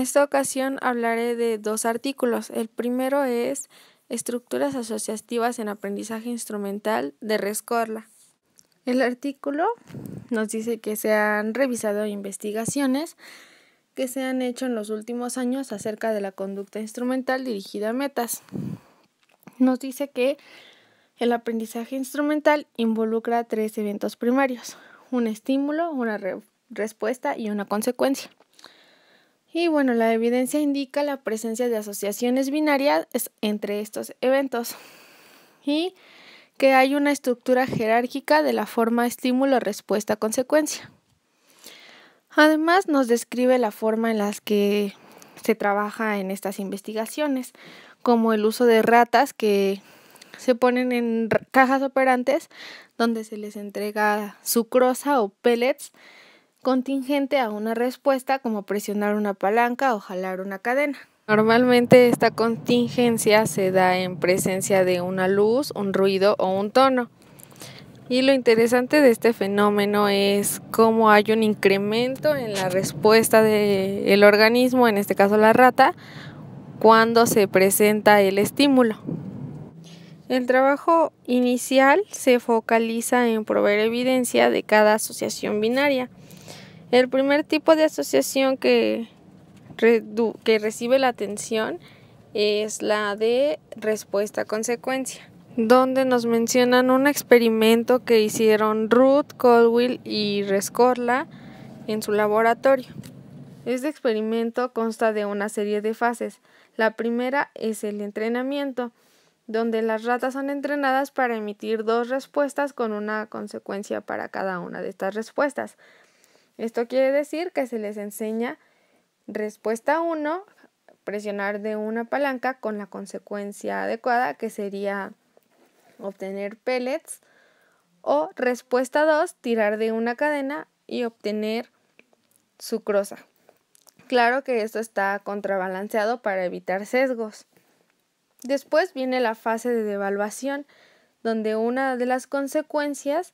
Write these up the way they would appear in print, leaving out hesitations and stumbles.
esta ocasión hablaré de dos artículos. El primero es Estructuras asociativas en aprendizaje instrumental de Rescorla. El artículo nos dice que se han revisado investigaciones que se han hecho en los últimos años acerca de la conducta instrumental dirigida a metas. Nos dice que el aprendizaje instrumental involucra tres eventos primarios: un estímulo, una respuesta y una consecuencia. Y bueno, la evidencia indica la presencia de asociaciones binarias entre estos eventos y que hay una estructura jerárquica de la forma estímulo-respuesta-consecuencia. Además, nos describe la forma en la que se trabaja en estas investigaciones, como el uso de ratas que se ponen en cajas operantes donde se les entrega sucrosa o pellets contingente a una respuesta como presionar una palanca o jalar una cadena. Normalmente esta contingencia se da en presencia de una luz, un ruido o un tono. Y lo interesante de este fenómeno es cómo hay un incremento en la respuesta del organismo, en este caso la rata, cuando se presenta el estímulo. El trabajo inicial se focaliza en proveer evidencia de cada asociación binaria. El primer tipo de asociación que recibe la atención es la de respuesta-consecuencia, donde nos mencionan un experimento que hicieron Ruth, Colwill y Rescorla en su laboratorio. Este experimento consta de una serie de fases. La primera es el entrenamiento, donde las ratas son entrenadas para emitir dos respuestas con una consecuencia para cada una de estas respuestas. Esto quiere decir que se les enseña respuesta 1, presionar de una palanca con la consecuencia adecuada, que sería obtener pellets, o respuesta 2, tirar de una cadena y obtener sucrosa. Claro que esto está contrabalanceado para evitar sesgos. Después viene la fase de devaluación, donde una de las consecuencias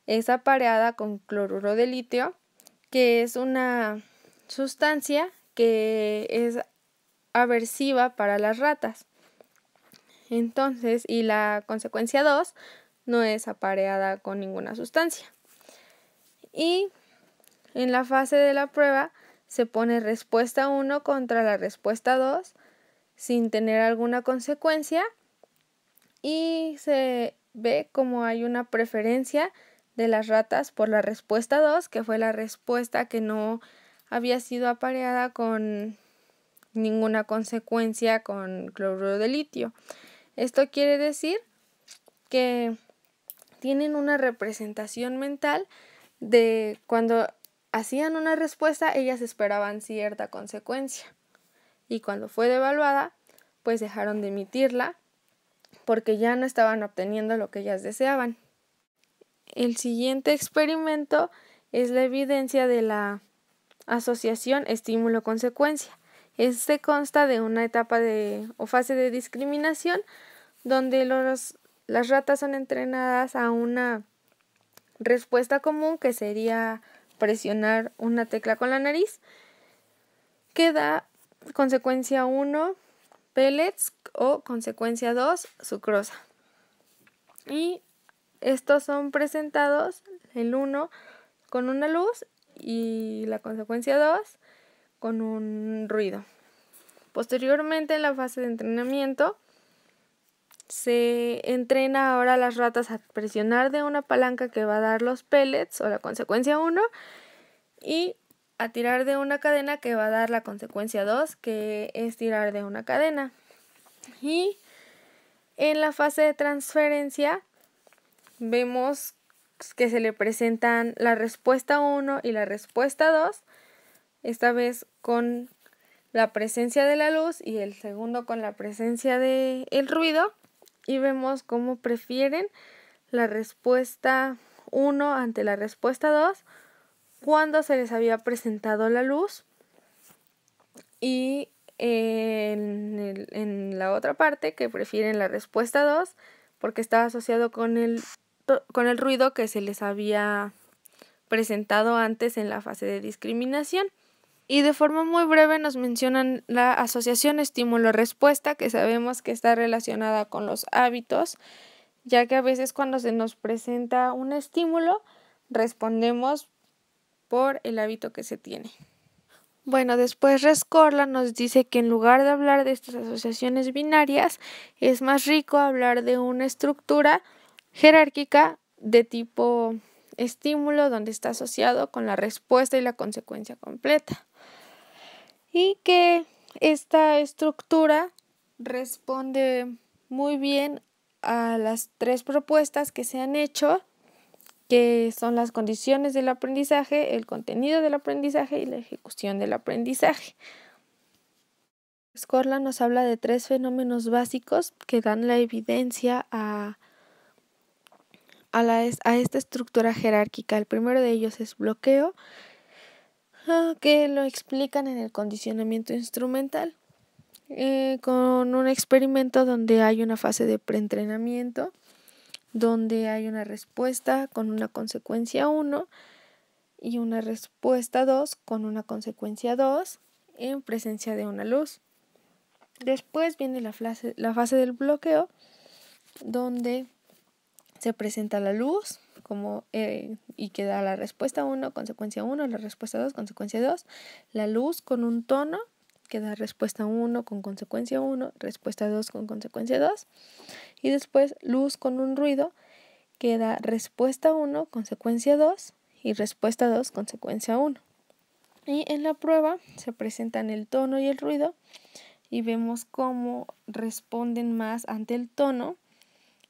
es apareada con cloruro de litio, que es una sustancia que es aversiva para las ratas. Entonces, y la consecuencia 2 no es apareada con ninguna sustancia. Y en la fase de la prueba se pone respuesta 1 contra la respuesta 2 sin tener alguna consecuencia y se ve como hay una preferencia de las ratas por la respuesta 2, que fue la respuesta que no había sido apareada con ninguna consecuencia con cloruro de litio. Esto quiere decir que tienen una representación mental de cuando hacían una respuesta, ellas esperaban cierta consecuencia. Y cuando fue devaluada, pues dejaron de emitirla porque ya no estaban obteniendo lo que ellas deseaban. El siguiente experimento es la evidencia de la asociación estímulo-consecuencia. Este consta de una etapa o fase de discriminación donde las ratas son entrenadas a una respuesta común, que sería presionar una tecla con la nariz, que da consecuencia 1 pellets o consecuencia 2 sucrosa. Y estos son presentados, el 1 con una luz y la consecuencia 2 con un ruido. Posteriormente, en la fase de entrenamiento, se entrena ahora a las ratas a presionar de una palanca que va a dar los pellets o la consecuencia 1 y a tirar de una cadena que va a dar la consecuencia 2, que es tirar de una cadena. Y en la fase de transferencia vemos que se le presentan la respuesta 1 y la respuesta 2, esta vez con la presencia de la luz y el segundo con la presencia del ruido, y vemos cómo prefieren la respuesta 1 ante la respuesta 2 cuando se les había presentado la luz, y en la otra parte que prefieren la respuesta 2 porque estaba asociado con el ruido que se les había presentado antes en la fase de discriminación. Y de forma muy breve nos mencionan la asociación estímulo-respuesta, que sabemos que está relacionada con los hábitos, ya que a veces cuando se nos presenta un estímulo, respondemos por el hábito que se tiene. Bueno, después Rescorla nos dice que en lugar de hablar de estas asociaciones binarias, es más rico hablar de una estructura jerárquica de tipo estímulo, donde está asociado con la respuesta y la consecuencia completa. Y que esta estructura responde muy bien a las 3 propuestas que se han hecho, que son las condiciones del aprendizaje, el contenido del aprendizaje y la ejecución del aprendizaje. Rescorla nos habla de 3 fenómenos básicos que dan la evidencia a esta estructura jerárquica. El primero de ellos es bloqueo, que lo explican en el condicionamiento instrumental, con un experimento donde hay una fase de preentrenamiento, donde hay una respuesta con una consecuencia 1 y una respuesta 2 con una consecuencia 2 en presencia de una luz. Después viene la fase del bloqueo, donde se presenta la luz y que da la respuesta 1, consecuencia 1, la respuesta 2, consecuencia 2, la luz con un tono que da respuesta 1 con consecuencia 1, respuesta 2 con consecuencia 2, y después luz con un ruido que da respuesta 1, consecuencia 2 y respuesta 2, consecuencia 1. Y en la prueba se presentan el tono y el ruido y vemos cómo responden más ante el tono,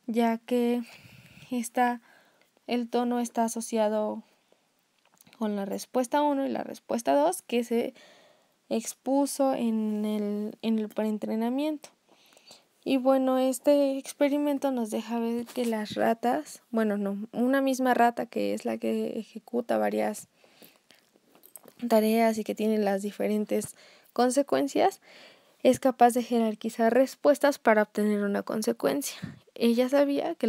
ya que el tono está asociado con la respuesta 1 y la respuesta 2 que se expuso en el preentrenamiento. Y bueno, este experimento nos deja ver que las ratas, una misma rata que es la que ejecuta varias tareas y que tiene las diferentes consecuencias, es capaz de jerarquizar respuestas para obtener una consecuencia. Ella sabía que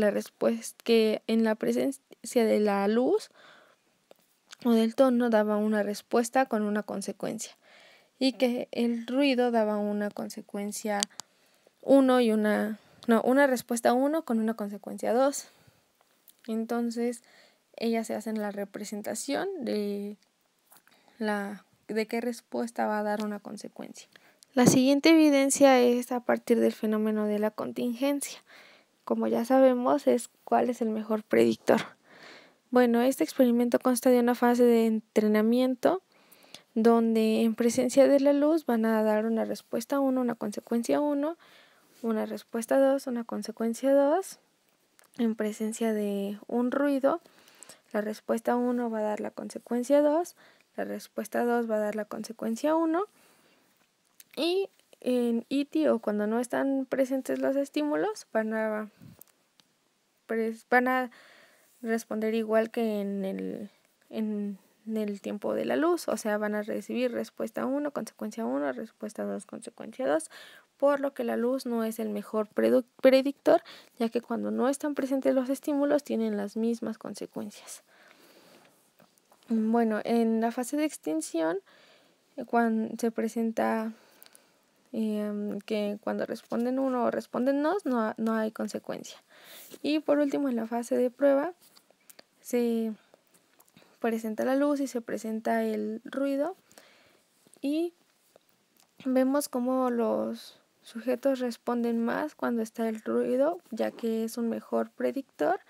en la presencia de la luz o del tono daba una respuesta con una consecuencia y que el ruido daba una consecuencia 1 y una respuesta 1 con una consecuencia 2. Entonces, ella se hace en la representación de qué respuesta va a dar una consecuencia. La siguiente evidencia es a partir del fenómeno de la contingencia. Como ya sabemos, cuál es el mejor predictor. Bueno, este experimento consta de una fase de entrenamiento donde en presencia de la luz van a dar una respuesta 1, una consecuencia 1, una respuesta 2, una consecuencia 2. En presencia de un ruido, la respuesta 1 va a dar la consecuencia 2, la respuesta 2 va a dar la consecuencia 1. Y en ET, o cuando no están presentes los estímulos, van a responder igual que en el tiempo de la luz, o sea, van a recibir respuesta 1, consecuencia 1, respuesta 2, consecuencia 2, por lo que la luz no es el mejor predictor, ya que cuando no están presentes los estímulos tienen las mismas consecuencias. Bueno, en la fase de extinción, cuando se presenta que cuando responden 1 o responden 2 no hay consecuencia. Y por último, en la fase de prueba se presenta la luz y se presenta el ruido y vemos cómo los sujetos responden más cuando está el ruido, ya que es un mejor predictor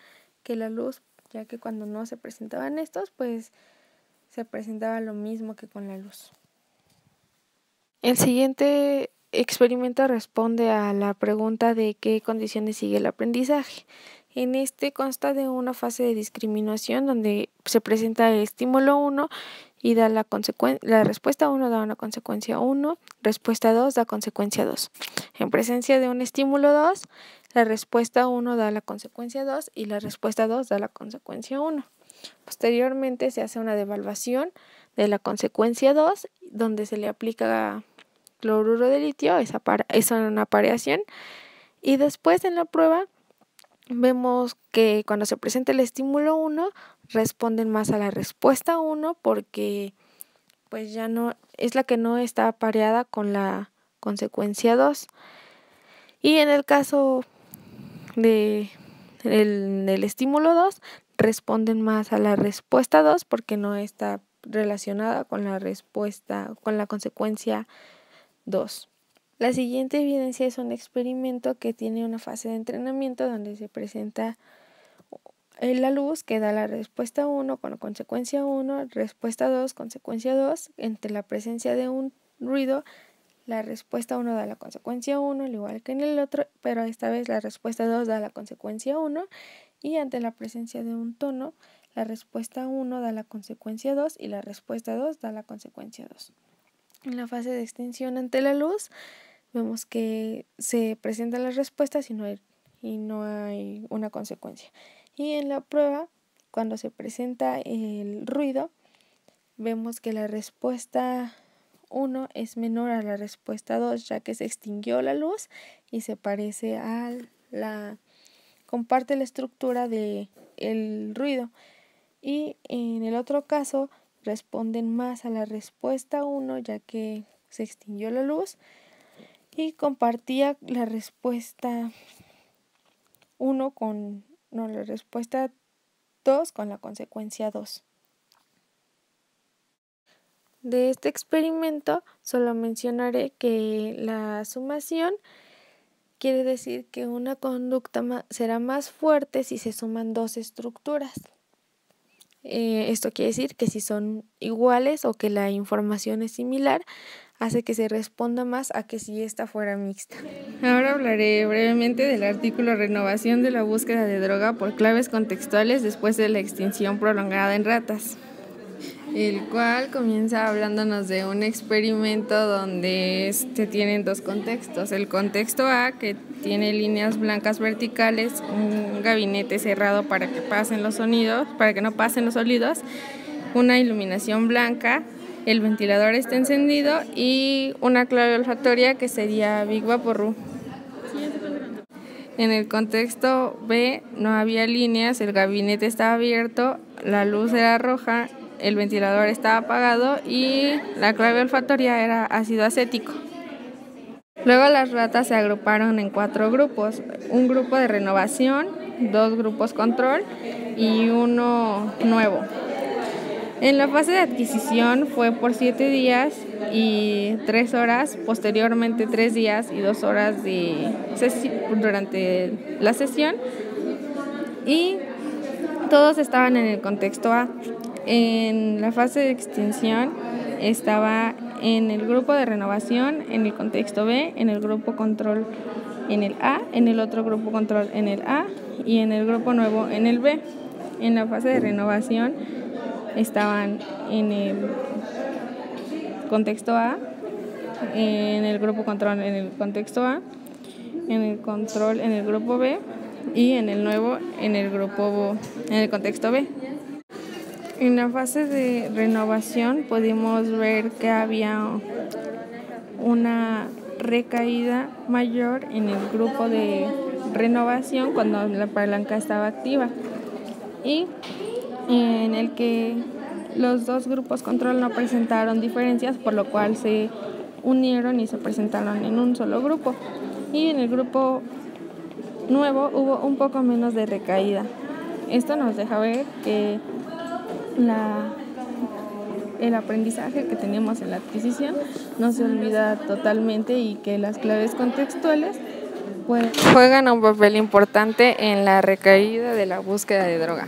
que la luz, ya que cuando no se presentaban estos, pues se presentaba lo mismo que con la luz. El siguiente experimento responde a la pregunta de qué condiciones sigue el aprendizaje. En este consta de una fase de discriminación donde se presenta el estímulo 1 y da la respuesta 1 da una consecuencia 1, respuesta 2 da consecuencia 2. En presencia de un estímulo 2, la respuesta 1 da la consecuencia 2 y la respuesta 2 da la consecuencia 1. Posteriormente se hace una devaluación de la consecuencia 2, donde se le aplica cloruro de litio, es una pareación, y después en la prueba vemos que cuando se presenta el estímulo 1 responden más a la respuesta 1 porque pues ya no es la que no está apareada con la consecuencia 2. Y en el caso del estímulo 2, responden más a la respuesta 2 porque no está relacionada con la respuesta, con la consecuencia 2. La siguiente evidencia es un experimento que tiene una fase de entrenamiento donde se presenta la luz que da la respuesta 1 con la consecuencia 1, respuesta 2, consecuencia 2. Entre la presencia de un ruido, la respuesta 1 da la consecuencia 1, al igual que en el otro, pero esta vez la respuesta 2 da la consecuencia 1. Y ante la presencia de un tono, la respuesta 1 da la consecuencia 2 y la respuesta 2 da la consecuencia 2. En la fase de extinción ante la luz, vemos que se presentan las respuestas y no hay una consecuencia. Y en la prueba, cuando se presenta el ruido, vemos que la respuesta 1 es menor a la respuesta 2, ya que se extinguió la luz y se parece comparte la estructura del ruido. Y en el otro caso, responden más a la respuesta 1, ya que se extinguió la luz y compartía la respuesta 1 la respuesta 2 con la consecuencia 2. De este experimento solo mencionaré que la sumación quiere decir que una conducta será más fuerte si se suman dos estructuras. Esto quiere decir que si son iguales o que la información es similar, hace que se responda más a que si esta fuera mixta. Ahora hablaré brevemente del artículo Renovación de la búsqueda de droga por claves contextuales después de la extinción prolongada en ratas, el cual comienza hablándonos de un experimento donde tienen dos contextos. El contexto A, que tiene líneas blancas verticales, un gabinete cerrado para que no pasen los sonidos, una iluminación blanca, el ventilador está encendido y una clave olfatoria que sería Big Vaporru. En el contexto B no había líneas, el gabinete estaba abierto, la luz era roja, el ventilador estaba apagado y la clave olfatoria era ácido acético. Luego las ratas se agruparon en 4 grupos, un grupo de renovación, 2 grupos control y uno nuevo. En la fase de adquisición fue por 7 días y 3 horas, posteriormente 3 días y 2 horas durante la sesión, y todos estaban en el contexto A. En la fase de extinción estaba en el grupo de renovación, en el contexto B, en el grupo control en el A, en el otro grupo control en el A y en el grupo nuevo en el B. En la fase de renovación estaban en el contexto A, en el grupo control en el contexto A, en el control en el grupo B y en el nuevo en el contexto B. En la fase de renovación pudimos ver que había una recaída mayor en el grupo de renovación cuando la palanca estaba activa, y en el que los dos grupos control no presentaron diferencias, por lo cual se unieron y se presentaron en un solo grupo, y en el grupo nuevo hubo un poco menos de recaída. Esto nos deja ver que el aprendizaje que tenemos en la adquisición no se olvida totalmente y que las claves contextuales juegan un papel importante en la recaída de la búsqueda de droga.